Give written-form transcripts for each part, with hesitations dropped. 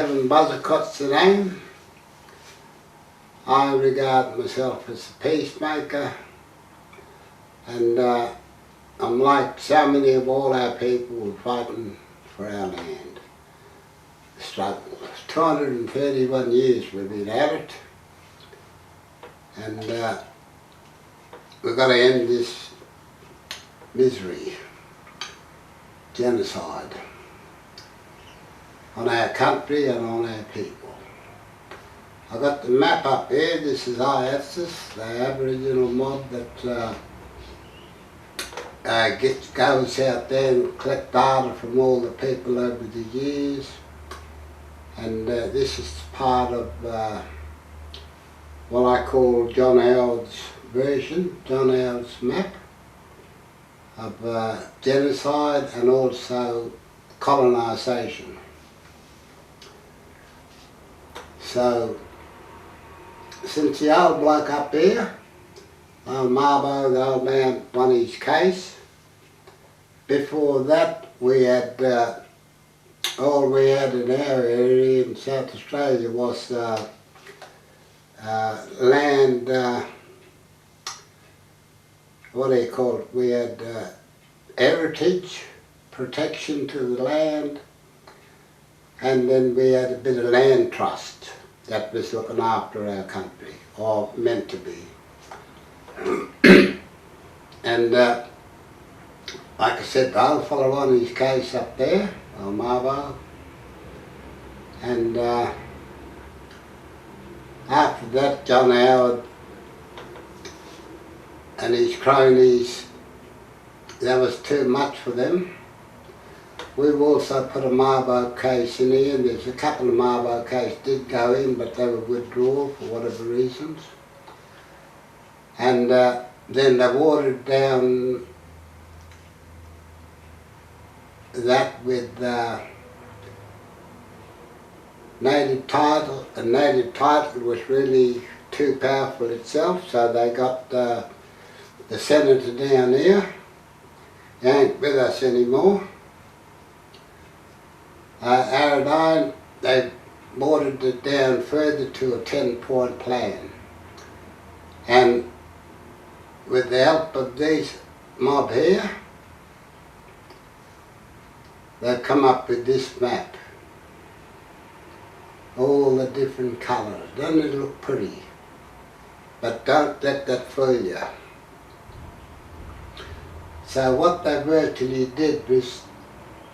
Buzzacott's the name. I regard myself as a peacemaker, and I'm like so many of all our people fighting for our land. The struggle. 231 years we've been at it, and we've got to end this misery, genocide, on our country and on our people. I've got the map up here. This is AIATSIS, the Aboriginal mob that goes out there and collect data from all the people over the years. And this is part of what I call John Howard's version, John Howard's map of genocide and also colonisation. So, since the old bloke up here, old Marbo, the old man, won his case, before that we had, all we had in our area in South Australia was land, what do you call it, we had heritage, protection to the land, and then we had a bit of land trust that was looking after our country, or meant to be. And like I said, the old fellow won his case up there, Marbo, and after that John Howard and his cronies, that was too much for them. We've also put a Marbo case in here, and there's a couple of Marbo cases did go in, but they were withdrawn for whatever reasons. And then they watered down that with native title, and native title was really too powerful itself, so they got the senator down here. He ain't with us anymore. A.I.A.T.S.I.S, they watered it down further to a 10-point plan. And with the help of these mob here, they've come up with this map. All the different colours. Doesn't it look pretty? But don't let that fool you. So what they virtually did was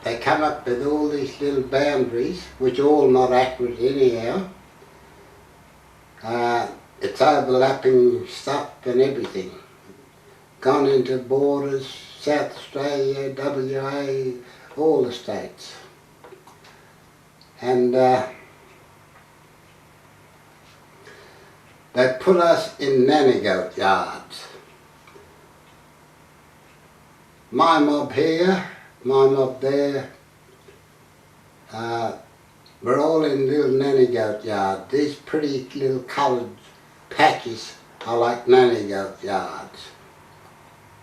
they come up with all these little boundaries, which are all not accurate anyhow. It's overlapping stuff and everything. Gone into borders, South Australia, WA, all the states. And they put us in nanny goat yards. My mob here, my mob there, we're all in little nanny goat yards. These pretty little coloured patches are like nanny goat yards.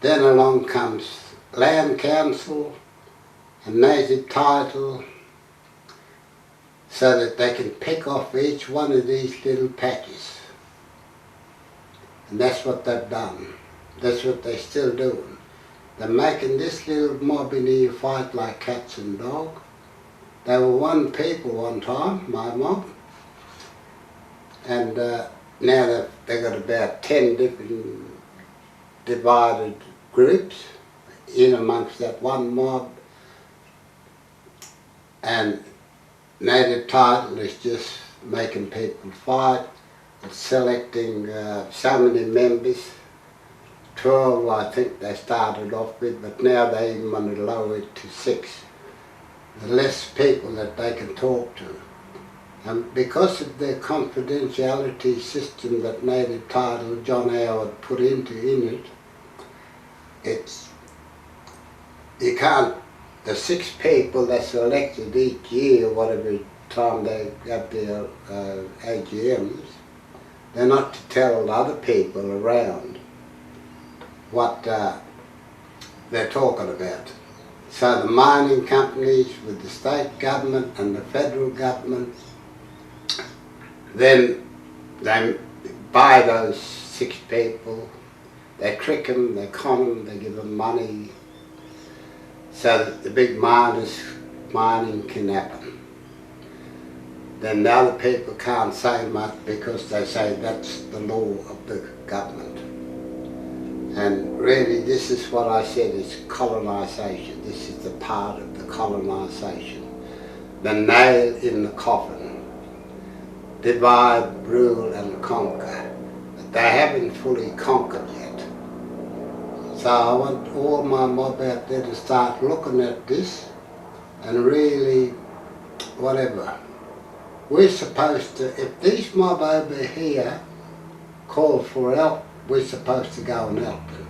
Then along comes Land Council and native title, so that they can pick off each one of these little patches. And that's what they've done. That's what they're still doing. They're making this little mob in here fight like cats and dogs. They were one people one time, my mob, and now they've got about 10 different divided groups in amongst that one mob, and native title is just making people fight. It's selecting so many members. 12 I think they started off with, but now they even want to lower it to 6. The less people that they can talk to. And because of the confidentiality system that native title John Howard put in it, it's, you can't, the 6 people that's elected each year, whatever time they have their AGMs, they're not to tell other people around what they're talking about. So the mining companies with the state government and the federal government, then they buy those 6 people, they trick them, they con them, they give them money, so that the big mining can happen. Then the other people can't say much because they say that's the law of the government. And really this is what I said is colonisation. This is the part of the colonisation. The nail in the coffin. Divide, rule and conquer. But they haven't fully conquered yet. So I want all my mob out there to start looking at this and really, whatever. We're supposed to, if these mob over here call for help, we're supposed to go and help them.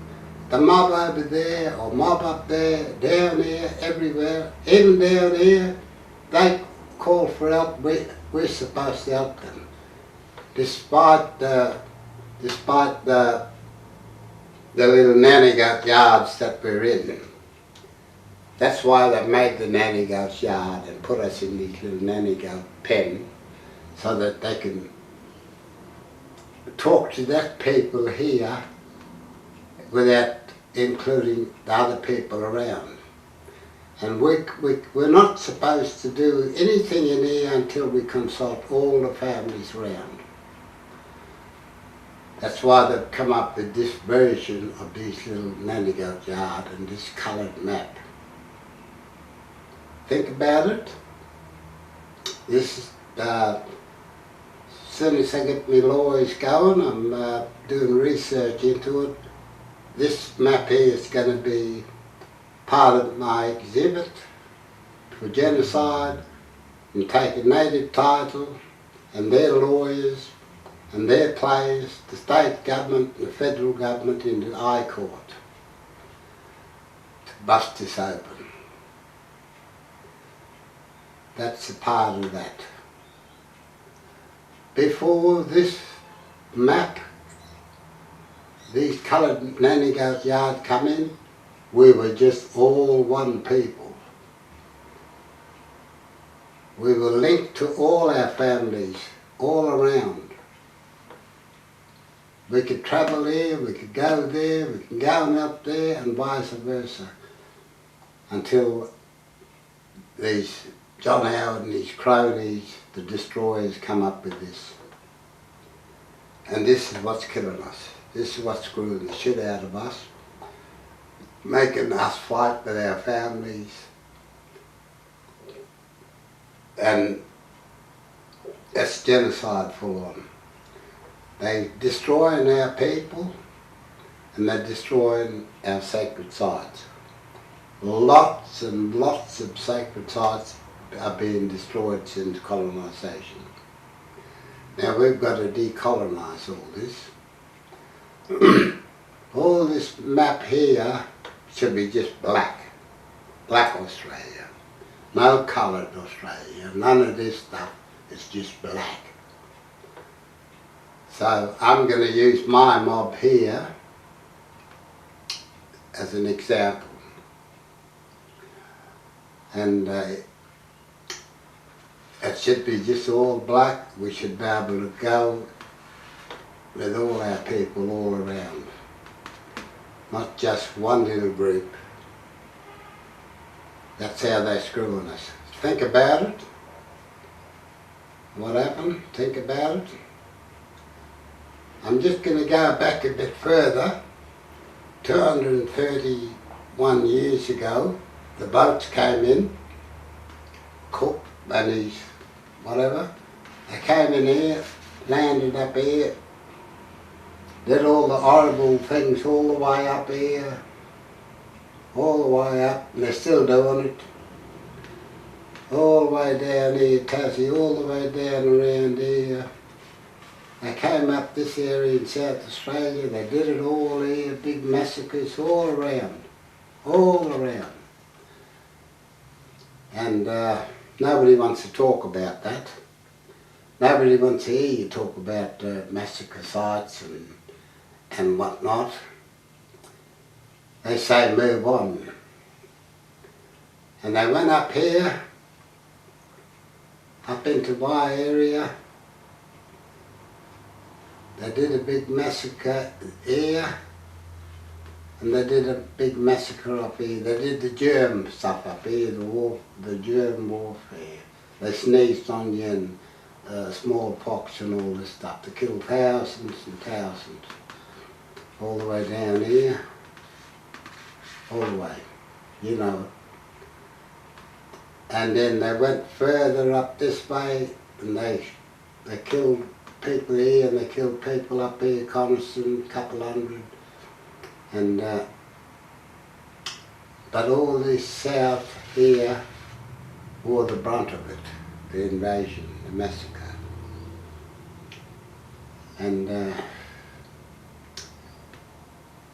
The mob over there, or mob up there, down here, everywhere, even down here, they call for help, we're supposed to help them. Despite the little nanny goat yards that we're in. That's why they made the nanny goat's yard and put us in these little nanny goat pen, so that they can talk to that people here without including the other people around. And we're not supposed to do anything in here until we consult all the families around. That's why they've come up with this version of this little nanny goat yard and this coloured map. Think about it. This is, as soon as I get my lawyers going, I'm doing research into it. This map here is going to be part of my exhibit for genocide, and take a native title and their lawyers and their players, the state government and the federal government, into the High Court to bust this open. That's a part of that. Before this map, these coloured nanny goat yard come in, we were just all one people. We were linked to all our families, all around. We could travel here, we could go there, we could go and up there, and vice versa, until these John Howard and his cronies, the destroyers, come up with this. And this is what's killing us. This is what's screwing the shit out of us, making us fight with our families. And that's genocide full on. They're destroying our people, and they're destroying our sacred sites. Lots and lots of sacred sites are being destroyed since colonisation. Now we've got to decolonise all this. All this map here should be just black. Black Australia. No coloured Australia. None of this stuff. It's just black. So I'm going to use my mob here as an example. And it should be just all black. We should be able to go with all our people all around. Not just one little group. That's how they're screwing us. Think about it. What happened? Think about it. I'm just going to go back a bit further. 231 years ago, the boats came in, Cook and his whatever. They came in here, landed up here, did all the horrible things all the way up here, all the way up, and they're still doing it. All the way down here, Tassie, all the way down around here. They came up this area in South Australia, they did it all here, big massacres all around, all around. And nobody wants to talk about that. Nobody wants to hear you talk about massacre sites and whatnot. They say move on. And they went up here, up into my area. They did a big massacre here, and they did a big massacre up here. They did the germ stuff up here, the germ warfare. They sneezed on you and smallpox and all this stuff. They killed thousands and thousands, all the way down here, all the way, you know. And then they went further up this way, and they killed people here, and they killed people up here, Coniston, a couple hundred. And but all this south here bore the brunt of it, the invasion, the massacre. And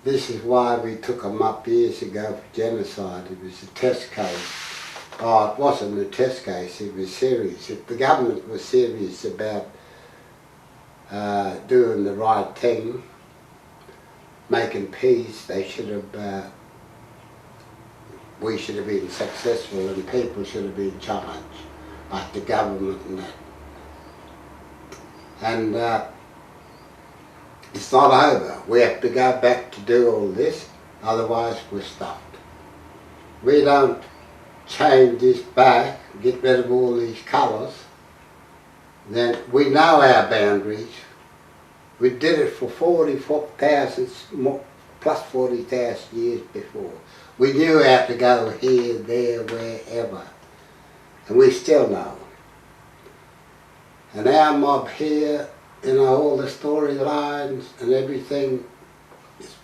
this is why we took them up years ago for genocide. It was a test case. Oh, it wasn't a test case, it was serious. If the government was serious about doing the right thing, making peace, they should have, we should have been successful and people should have been challenged, like the government and that. And it's not over. We have to go back to do all this, otherwise we're stuffed. We don't change this back, get rid of all these colours, then we know our boundaries. We did it for 40,000, plus 40,000 years before. We knew how to go here, there, wherever, and we still know. And our mob here, you know, all the storylines and everything,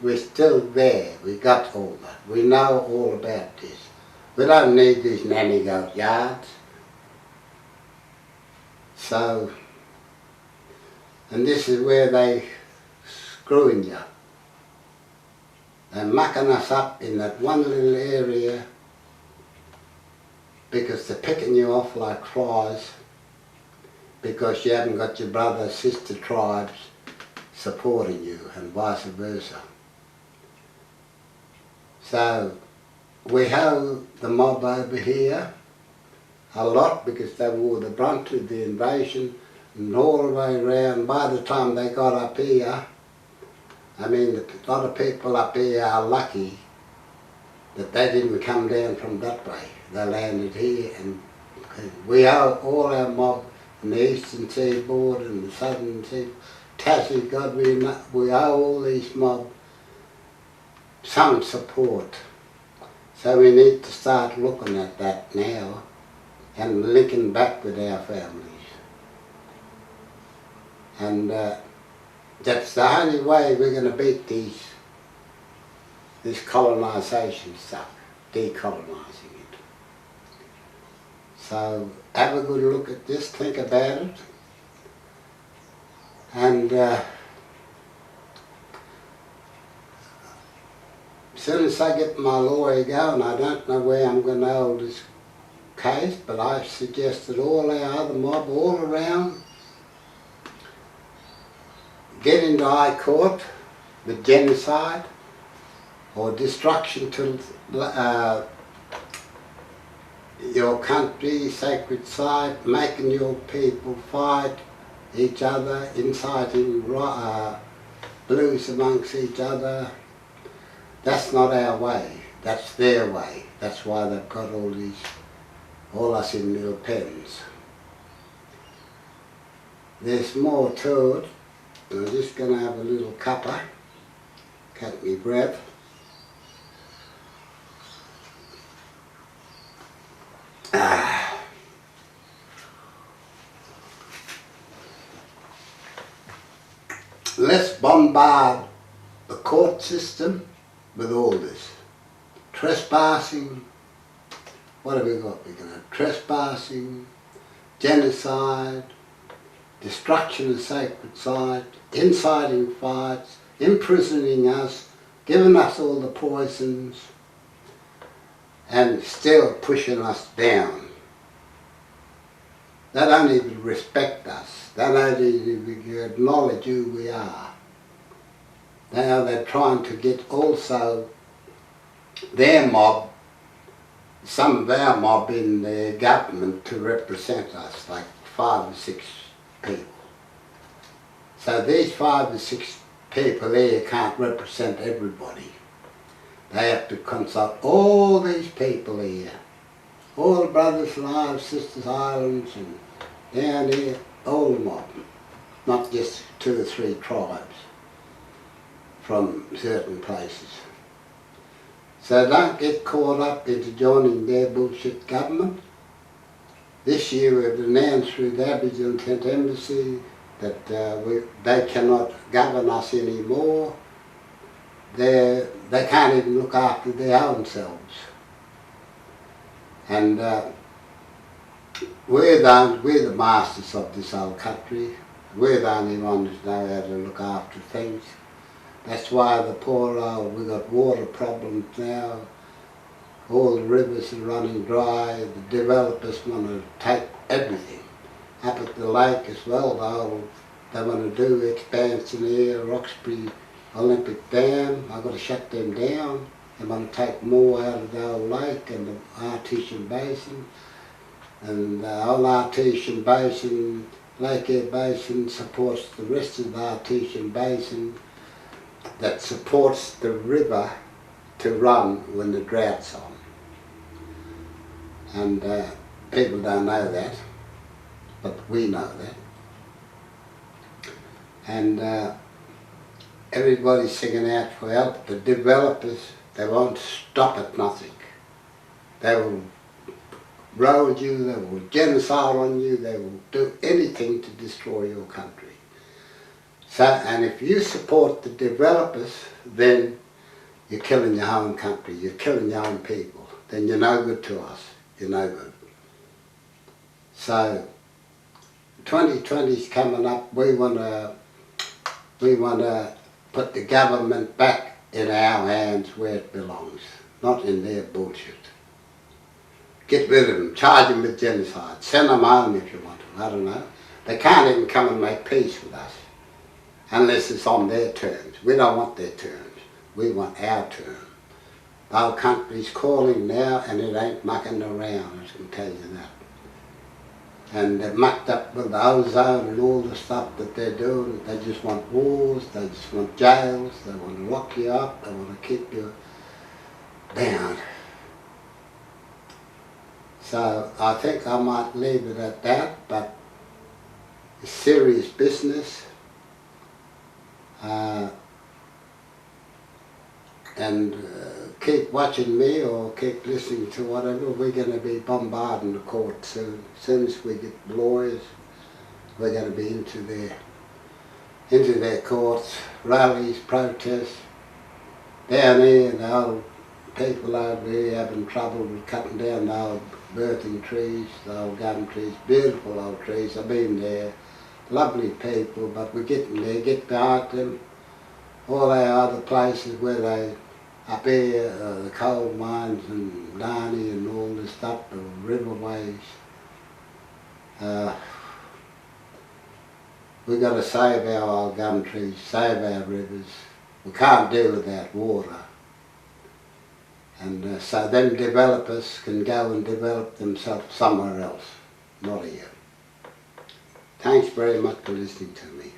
we're still there. We got all that. We know all about this. We don't need these nanny goat yards. So, and this is where they screwing you. They're mucking us up in that one little area because they're picking you off like flies because you haven't got your brother, sister tribes supporting you and vice versa. So we have the mob over here a lot because they wore the brunt of the invasion, and all the way around. By the time they got up here, I mean, a lot of people up here are lucky that they didn't come down from that way. They landed here, and we owe all our mob in the eastern seaboard and the southern seaboard. A.I.A.T.S.I.S, God, we owe all these mob some support. So we need to start looking at that now and linking back with our families. And that's the only way we're going to beat this colonisation stuff, decolonising it. So have a good look at this, think about it, and as soon as I get my lawyer going, I don't know where I'm going to hold this case, but I've suggested all our other mob all around get into high court with genocide or destruction to your country, sacred site, making your people fight each other, inciting blues amongst each other. That's not our way, that's their way. That's why they've got all us in little pens. There's more to it. I'm just going to have a little cuppa, cut me breath. Let's bombard the court system with all this. Trespassing, what have we got? We're going to have trespassing, genocide, destruction of sacred site, inciting fights, imprisoning us, giving us all the poisons, and still pushing us down. They don't even respect us. They don't even acknowledge who we are. Now they're trying to get also their mob some of them mob in the government to represent us, like 5 or 6 people. So these 5 or 6 people here can't represent everybody. They have to consult all these people here, all the brothers and islands, sisters islands, and down here, all the mob, not just 2 or 3 tribes from certain places. So don't get caught up into joining their bullshit government. This year we've announced through the Aboriginal Embassy that they cannot govern us anymore. They can't even look after their own selves. And we're the masters of this old country. We're the only ones who know how to look after things. That's why the poor old, we've got water problems now. All the rivers are running dry. The developers want to take everything. Up at the lake as well, they want to do expansion here, Roxbury Olympic Dam. I've got to shut them down. They want to take more out of the old lake and the Artesian Basin. And the old Artesian Basin, Lake Eyre Basin, supports the rest of the Artesian Basin that supports the river to run when the drought's on. And people don't know that, but we know that. And everybody's singing out for help. The developers, they won't stop at nothing. They will road you, they will genocide on you, they will do anything to destroy your country. So, and if you support the developers, then you're killing your own country, you're killing your own people. Then you're no good to us, you're no good. So, 2020's coming up, we want to put the government back in our hands where it belongs, not in their bullshit. Get rid of them, charge them with genocide, send them home if you want to, I don't know. They can't even come and make peace with us, unless it's on their terms. We don't want their terms, we want our term. The whole country's calling now and it ain't mucking around, I can tell you that. And they're mucked up with the ozone and all the stuff that they're doing. They just want wars, they just want jails, they want to lock you up, they want to keep you down. So I think I might leave it at that, but it's serious business. And keep watching me or keep listening to whatever. We're going to be bombarding the court soon. As soon as we get lawyers, we're going to be into their courts, rallies, protests. Down here, the old people over here having trouble with cutting down the old birthing trees, the old gum trees, beautiful old trees. I've been there, lovely people, but we're getting there, get behind them. All our other places where they, up here, the coal mines and Darney and all this stuff, the riverways. We've got to save our old gum trees, save our rivers. We can't do without water. And so then developers can go and develop themselves somewhere else, not here. Thanks very much for listening to me.